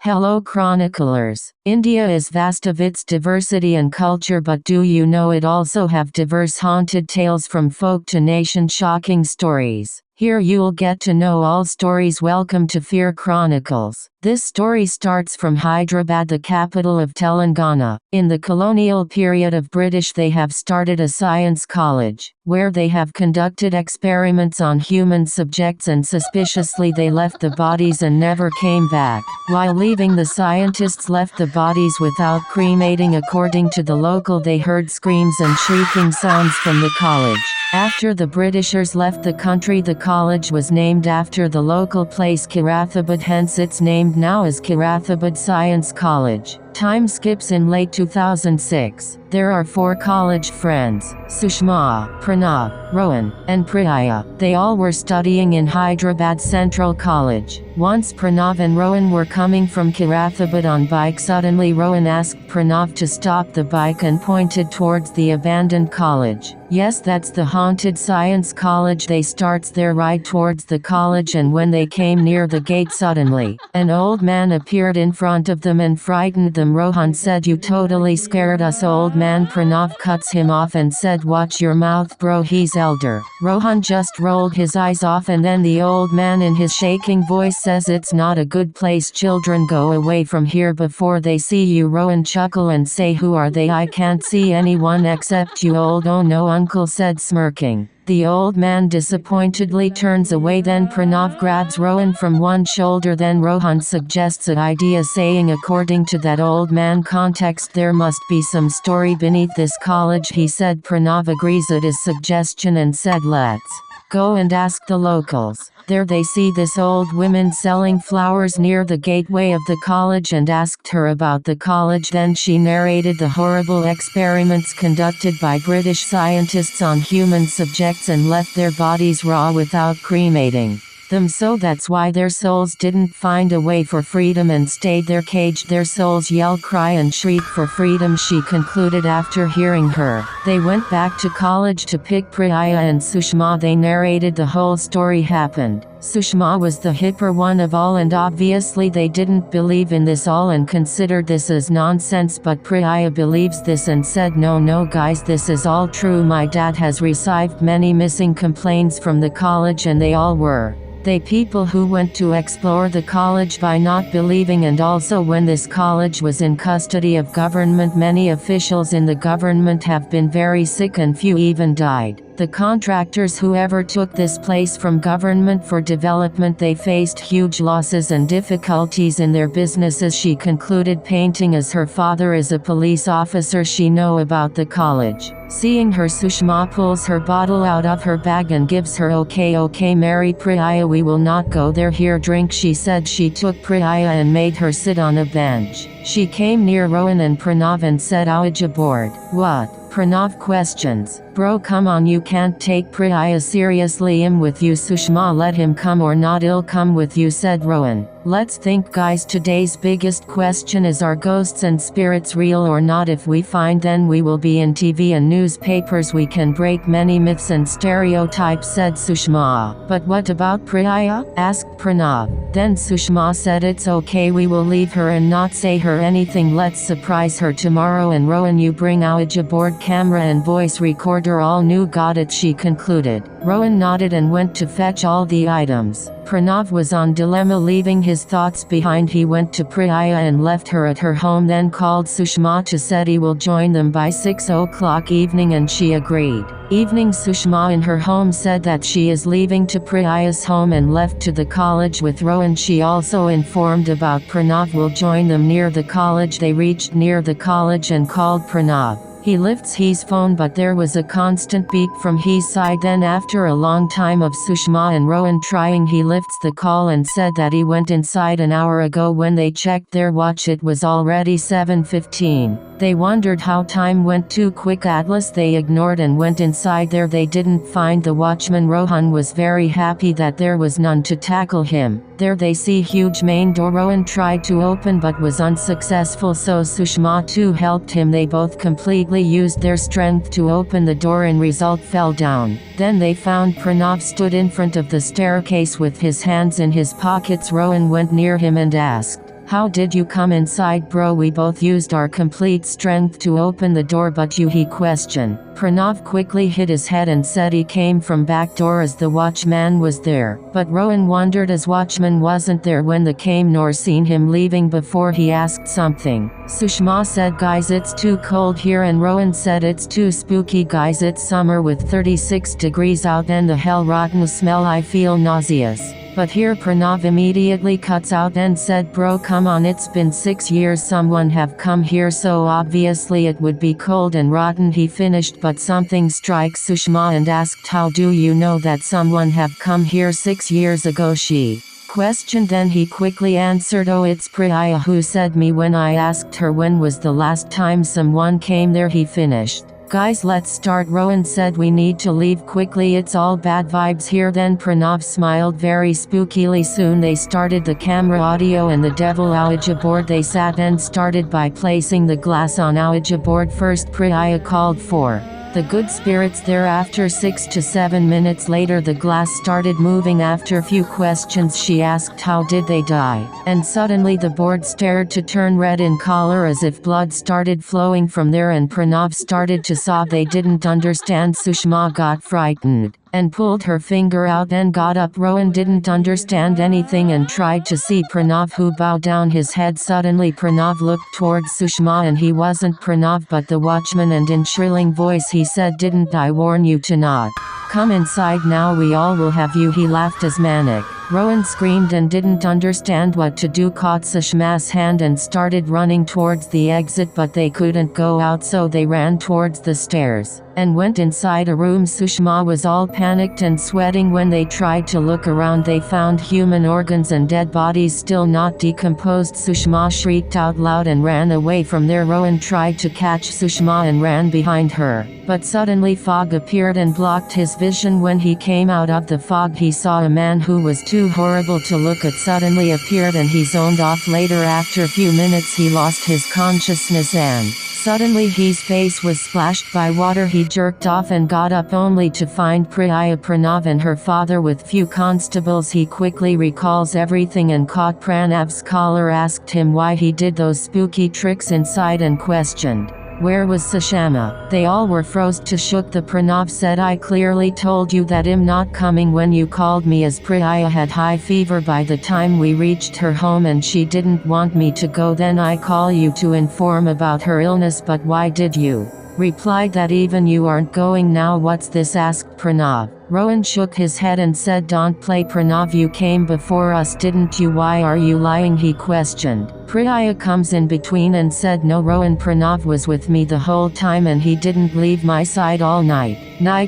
Hello chroniclers. India is vast of its diversity and culture, but do you know it also have diverse haunted tales from folk to nation shocking stories. Here you'll get to know all stories. Welcome to Fear Chronicles. This story starts from Hyderabad, the capital of Telangana. In the colonial period of British, they have started a science college, where they have conducted experiments on human subjects, and suspiciously they left the bodies and never came back. While leaving, the scientists left the bodies without cremating. According to the local, they heard screams and shrieking sounds from the college. After the Britishers left the country, the college was named after the local place Khairatabad, hence it's named now as Khairatabad Science College. Time skips. In late 2006, there are 4 college friends: Sushma, Pranav, Rohan, and Priya. They all were studying in Hyderabad Central College. Once Pranav and Rohan were coming from Khairatabad on bike. Suddenly Rohan asked Pranav to stop the bike and pointed towards the abandoned college. Yes, that's the haunted science college. They starts their ride towards the college, and when they came near the gate, suddenly an old man appeared in front of them and frightened them. Rohan said, "You totally scared us, old man." Pranav cuts him off and said, "Watch your mouth, bro, he's elder." Rohan just rolled his eyes off, and then the old man in his shaking voice says, "It's not a good place, children, go away from here before they see you." Rohan chuckle and say, "Who are they? I can't see anyone except you, old." "Oh no, uncle," said smirking. The old man disappointedly turns away. Then Pranav grabs Rohan from one shoulder. Then Rohan suggests an idea, saying according to that old man context there must be some story beneath this college. He said Pranav agrees at his suggestion and said, "Let's go and ask the locals." There they see this old woman selling flowers near the gateway of the college and asked her about the college. Then she narrated the horrible experiments conducted by British scientists on human subjects and left their bodies raw without cremating them, so that's why their souls didn't find a way for freedom and stayed there caged. Their souls yell, cry and shriek for freedom, she concluded after hearing her. They went back to college to pick Priya and Sushma. They narrated the whole story happened. Sushma was the hipper one of all, and obviously they didn't believe in this all and considered this as nonsense, but Priya believes this and said, no guys, this is all true. My dad has received many missing complaints from the college, and they all were they people who went to explore the college by not believing. And also, when this college was in custody of government, many officials in the government have been very sick and few even died. The contractors, whoever took this place from government for development, they faced huge losses and difficulties in their businesses. She concluded, painting as her father is a police officer. She know about the college. Seeing her, Sushma pulls her bottle out of her bag and gives her, okay, marry Priya, we will not go there, here, drink." She said she took Priya and made her sit on a bench. She came near Rohan and Pranav and said, "Aaj aboard." "What?" Pranav questions. "Bro, come on, you can't take Priya seriously. I'm with you, Sushma, let him come or not, he'll come with you," said Rohan. "Let's think, guys, today's biggest question is, are ghosts and spirits real or not? If we find, then we will be in TV and newspapers. We can break many myths and stereotypes," said Sushma. "But what about Priya?" asked Pranav. Then Sushma said, "It's okay, we will leave her and not say her anything. Let's surprise her tomorrow. And Rohan, you bring Aaj aboard, camera and voice recorder, all new, got it?" she concluded. Rohan nodded and went to fetch all the items. Pranav was on dilemma, leaving his thoughts behind. He went to Priya and left her at her home, then called Sushma to said he will join them by 6 o'clock evening, and she agreed. Evening, Sushma in her home said that she is leaving to Priya's home and left to the college with Rohan. She also informed about Pranav will join them near the college. They reached near the college and called Pranav. He lifts his phone, but there was a constant beep from his side. Then after a long time of Sushma and Rohan trying, he lifts the call and said that he went inside an hour ago. When they checked their watch, it was already 7:15. They wondered how time went too quick. Atlas they ignored and went inside. There they didn't find the watchman. Rohan was very happy that there was none to tackle him. There they see huge main door. Rohan tried to open but was unsuccessful, so Sushma too helped him. They both completely used their strength to open the door and result fell down. Then they found Pranav stood in front of the staircase with his hands in his pockets. Rohan went near him and asked, How did you come inside, bro? We both used our complete strength to open the door, but you, he questioned. Pranav quickly hit his head and said he came from back door as the watchman was there. But Rohan wondered as watchman wasn't there when they came nor seen him leaving before he asked something. Sushma said, guys, it's too cold here, and Rohan said, it's too spooky, guys, it's summer with 36 degrees out and the hell rotten smell, I feel nauseous. But here Pranav immediately cuts out and said, bro, come on, it's been 6 years someone have come here, so obviously it would be cold and rotten, he finished. But something strikes Sushma and asked, how do you know that someone have come here 6 years ago, she questioned. Then he quickly answered, oh, it's Priya who said me when I asked her when was the last time someone came there, he finished. Guys, let's start, Rohan said, we need to leave quickly, it's all bad vibes here. Then Pranav smiled very spookily. Soon they started the camera, audio and the devil Ouija board. They sat and started by placing the glass on Ouija board. First Priya called for the good spirits. Thereafter 6 to 7 minutes later the glass started moving. After few questions she asked, how did they die? And suddenly the board started to turn red in color as if blood started flowing from there, and Pranav started to sob. They didn't understand. Sushma got frightened and pulled her finger out and got up. Rohan didn't understand anything and tried to see Pranav, who bowed down his head. Suddenly Pranav looked towards Sushma and he wasn't Pranav but the watchman, and in shrilling voice he said, didn't I warn you to not come inside? Now we all will have you. He laughed as manic. Rohan screamed and didn't understand what to do, caught Sushma's hand and started running towards the exit, but they couldn't go out, so they ran towards the stairs and went inside a room. Sushma was all panicked and sweating. When they tried to look around they found human organs and dead bodies still not decomposed. Sushma shrieked out loud and ran away from there. Rohan tried to catch Sushma and ran behind her, but suddenly fog appeared and blocked his vision. When he came out of the fog he saw a man who was too horrible to look at suddenly appeared and he zoned off. Later, after a few minutes, he lost his consciousness and suddenly his face was splashed by water. He jerked off and got up only to find Priya, Pranav and her father with few constables. He quickly recalls everything and caught Pranav's collar, asked him why he did those spooky tricks inside and questioned, where was Sushma? They all were froze to shook. The Pranav said, I clearly told you that I'm not coming when you called me, as Priya had high fever by the time we reached her home and she didn't want me to go. Then I call you to inform about her illness. But why did you replied that even you aren't going now? What's this? asked Pranav. Rohan shook his head and said, don't play, Pranav, you came before us, didn't you? Why are you lying? he questioned. Priya comes in between and said, no, Rohan, Pranav was with me the whole time and he didn't leave my side all night.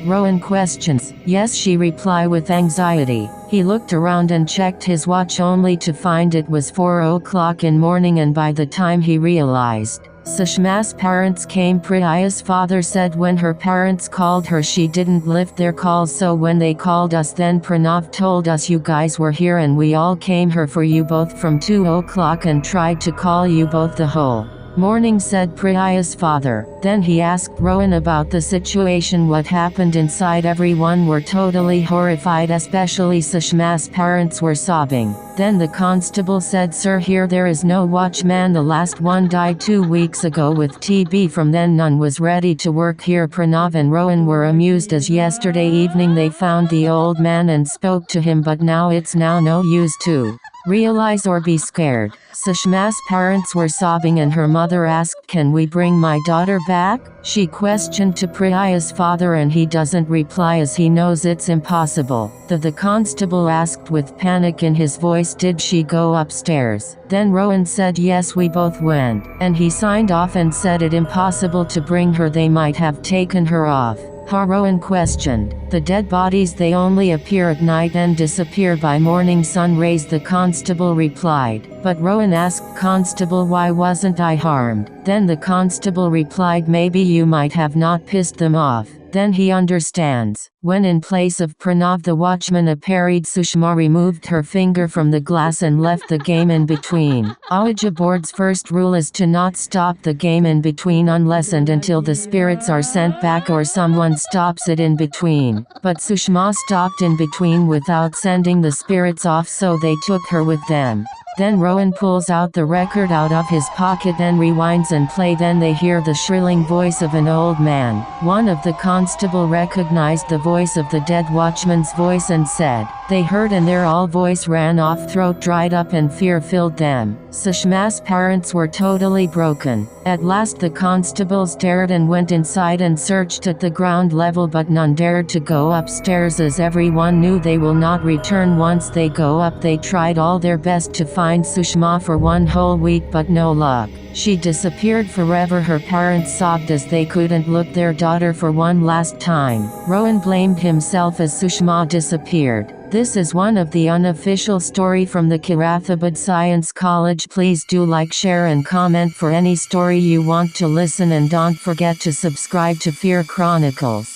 Rohan questions. Yes, she replied with anxiety. He looked around and checked his watch only to find it was 4 o'clock in morning, and by the time he realized Sushma's parents came, Priya's father said when her parents called her she didn't lift their calls, so when they called us then Pranav told us you guys were here and we all came here for you both from 2 o'clock and tried to call you both the whole morning, said Priya's father. Then he asked Rohan about the situation, what happened inside. Everyone were totally horrified, especially Sushma's parents were sobbing. Then the constable said, sir, here there is no watchman, the last one died 2 weeks ago with TB. From then none was ready to work here. Pranav and Rohan were amused as yesterday evening they found the old man and spoke to him, but now it's no use to realize or be scared. Sushma's parents were sobbing and her mother asked, can we bring my daughter back? She questioned to Priya's father and he doesn't reply as he knows it's impossible. The constable asked with panic in his voice, did she go upstairs? Then Rohan said, yes, we both went. And he signed off and said it impossible to bring her, they might have taken her off. Rohan questioned. The dead bodies, they only appear at night and disappear by morning sun rays, the constable replied. But Rohan asked constable, why wasn't I harmed? Then the constable replied, maybe you might have not pissed them off. Then he understands. When in place of Pranav the watchman appeared, Sushma removed her finger from the glass and left the game in between. Ouija board's first rule is to not stop the game in between unless and until the spirits are sent back or someone stops it in between. But Sushma stopped in between without sending the spirits off, so they took her with them. Then Rowan pulls out the record out of his pocket and rewinds and play. Then they hear the shrilling voice of an old man. One of the constable recognized the voice of the dead watchman's voice and said, "They heard," and their all voice ran off, throat dried up, and fear filled them. Sushma's parents were totally broken. At last the constables dared and went inside and searched at the ground level, but none dared to go upstairs, as everyone knew they will not return once they go up. They tried all their best to find Sushma for 1 whole week, but no luck. She disappeared forever. Her parents sobbed as they couldn't look their daughter for one last time. Rowan blamed himself as Sushma disappeared. This is one of the unofficial story from the Khairatabad Science College. Please do like, share and comment for any story you want to listen, and don't forget to subscribe to Fear Chronicles.